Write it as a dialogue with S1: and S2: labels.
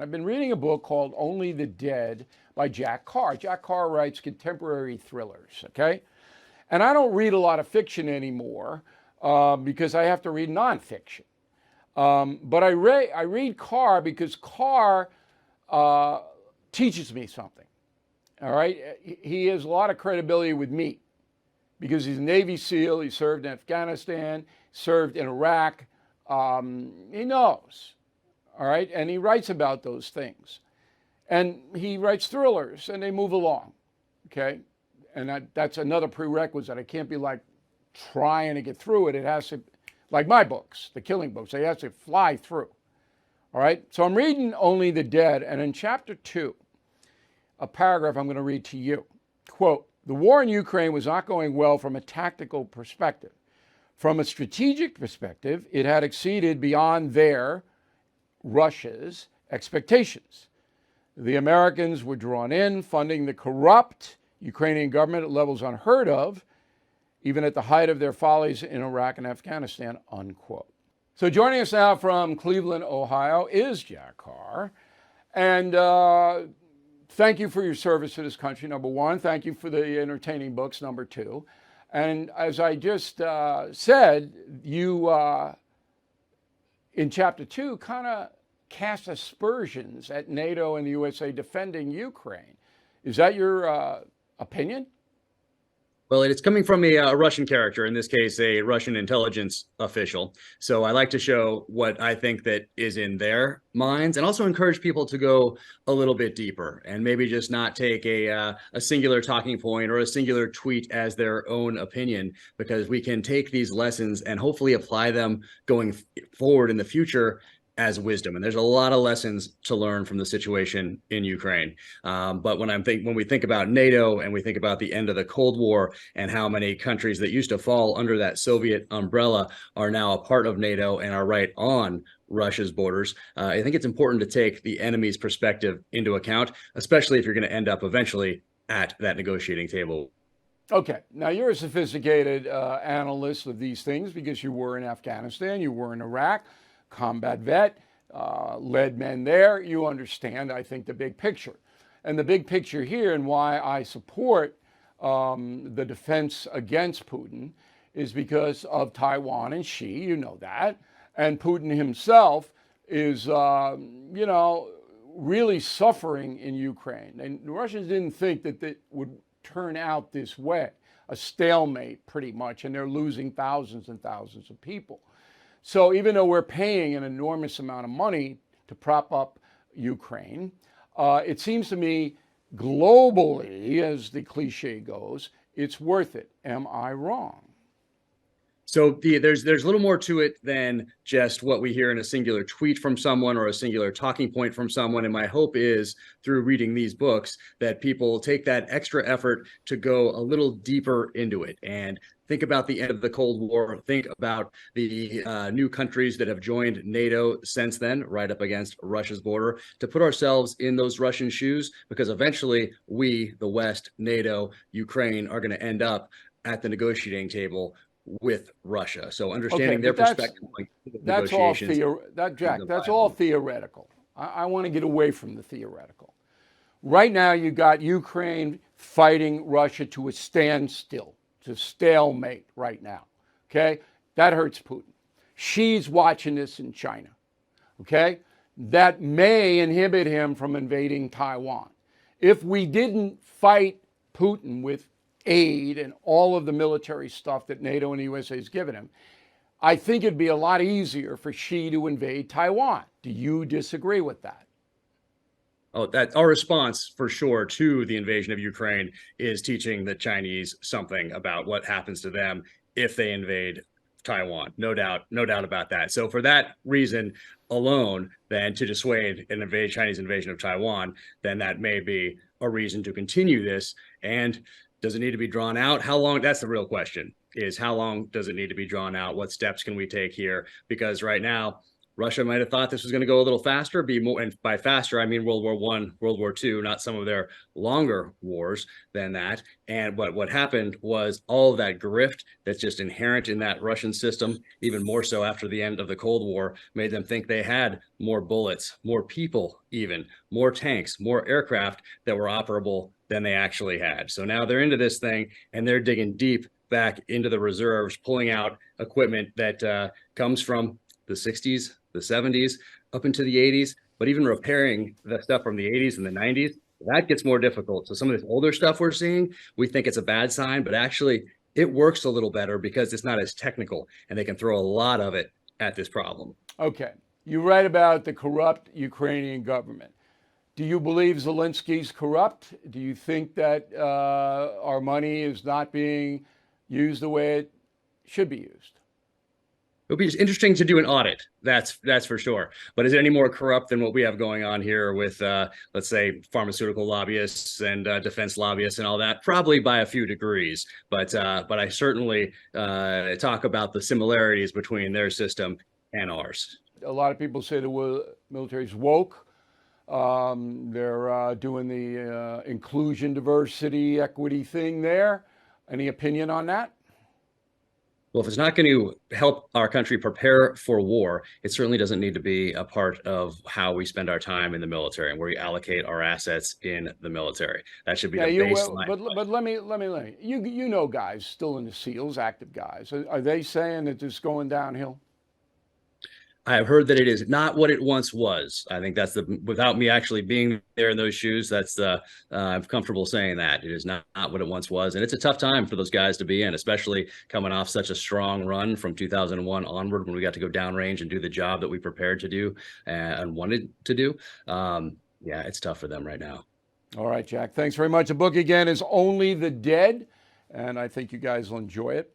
S1: I've been reading a book called Only the Dead by Jack Carr. Jack Carr writes contemporary thrillers, okay? And I don't read a lot of fiction anymore because I have to read nonfiction. But I read Carr because Carr teaches me something, all right? He has a lot of credibility with me because he's a Navy SEAL, he served in Afghanistan, served in Iraq. He knows. All right. And he writes about those things. And he writes thrillers and they move along. Okay. And that's another prerequisite. I can't be like trying to get through it. It has to, like my books, the killing books, they have to fly through. All right. So I'm reading Only the Dead. And in chapter 2, a paragraph I'm going to read to you. Quote, "The war in Ukraine was not going well from a tactical perspective. From a strategic perspective, it had exceeded beyond Russia's expectations. The Americans were drawn in, funding the corrupt Ukrainian government at levels unheard of, even at the height of their follies in Iraq and Afghanistan," unquote. So joining us now from Cleveland, Ohio is Jack Carr. And thank you for your service to this country, number one. Thank you for the entertaining books, number two. And as I just said, you, in chapter 2, kind of cast aspersions at NATO and the USA defending Ukraine. Is that your opinion?
S2: Well, it's coming from a Russian character, in this case, a Russian intelligence official. So I like to show what I think that is in their minds and also encourage people to go a little bit deeper and maybe just not take a singular talking point or a singular tweet as their own opinion, because we can take these lessons and hopefully apply them going forward in the future as wisdom. And there's a lot of lessons to learn from the situation in Ukraine. But when we think about NATO and we think about the end of the Cold War and how many countries that used to fall under that Soviet umbrella are now a part of NATO and are right on Russia's borders, I think it's important to take the enemy's perspective into account, especially if you're going to end up eventually at that negotiating table.
S1: Okay, now you're a sophisticated analyst of these things because you were in Afghanistan, you were in Iraq, combat vet, led men there. You understand, I think, the big picture. And the big picture here and why I support the defense against Putin is because of Taiwan and Xi, you know that. And Putin himself is, really suffering in Ukraine. And the Russians didn't think that it would turn out this way, a stalemate pretty much, and they're losing thousands and thousands of people. So even though we're paying an enormous amount of money to prop up Ukraine, it seems to me globally, as the cliche goes, it's worth it. Am I wrong?
S2: So there's a little more to it than just what we hear in a singular tweet from someone or a singular talking point from someone. And my hope is through reading these books that people take that extra effort to go a little deeper into it and think about the end of the Cold War. Think about the new countries that have joined NATO since then, right up against Russia's border, to put ourselves in those Russian shoes, because eventually we, the West, NATO, Ukraine, are going to end up at the negotiating table with Russia. So understanding their perspective.
S1: That's all Jack, that's all theoretical. I want to get away from the theoretical. Right now, you got Ukraine fighting Russia to a standstill, to stalemate right now. Okay? That hurts Putin. Xi's watching this in China. Okay? That may inhibit him from invading Taiwan. If we didn't fight Putin with aid and all of the military stuff that NATO and the USA has given him, I think it'd be a lot easier for Xi to invade Taiwan. Do you disagree with that?
S2: Oh, that's our response for sure to the invasion of Ukraine is teaching the Chinese something about what happens to them if they invade Taiwan. No doubt about that. So for that reason alone, then to dissuade an Chinese invasion of Taiwan, then that may be a reason to continue this. And does it need to be drawn out? How long? That's the real question, is how long does it need to be drawn out? What steps can we take here? Because right now, Russia might have thought this was going to go a little faster, be more, and by faster, I mean World War I, World War II, not some of their longer wars than that. And what happened was all of that grift that's just inherent in that Russian system, even more so after the end of the Cold War, made them think they had more bullets, more people, even more tanks, more aircraft that were operable than they actually had. So now they're into this thing and they're digging deep back into the reserves, pulling out equipment that comes from the 60s, the 70s, up into the 80s, but even repairing the stuff from the 80s and the 90s, that gets more difficult. So some of this older stuff we're seeing, we think it's a bad sign, but actually it works a little better because it's not as technical and they can throw a lot of it at this problem.
S1: Okay. You write about the corrupt Ukrainian government. Do you believe Zelensky's corrupt? Do you think that our money is not being used the way it should be used?
S2: It'll be just interesting to do an audit. That's for sure. But is it any more corrupt than what we have going on here with, let's say, pharmaceutical lobbyists and defense lobbyists and all that? Probably by a few degrees. But I certainly talk about the similarities between their system and ours.
S1: A lot of people say the military's woke. They're doing the inclusion, diversity, equity thing there. Any opinion on that?
S2: Well, if it's not going to help our country prepare for war, it certainly doesn't need to be a part of how we spend our time in the military and where we allocate our assets in the military. That should be the baseline.
S1: But let me. You know guys still in the SEALs, active guys. Are they saying that it's going downhill?
S2: I have heard that it is not what it once was. I think that's without me actually being there in those shoes, I'm comfortable saying that. It is not what it once was. And it's a tough time for those guys to be in, especially coming off such a strong run from 2001 onward when we got to go downrange and do the job that we prepared to do and wanted to do. Yeah, it's tough for them right now.
S1: All right, Jack. Thanks very much. The book again is Only the Dead, and I think you guys will enjoy it.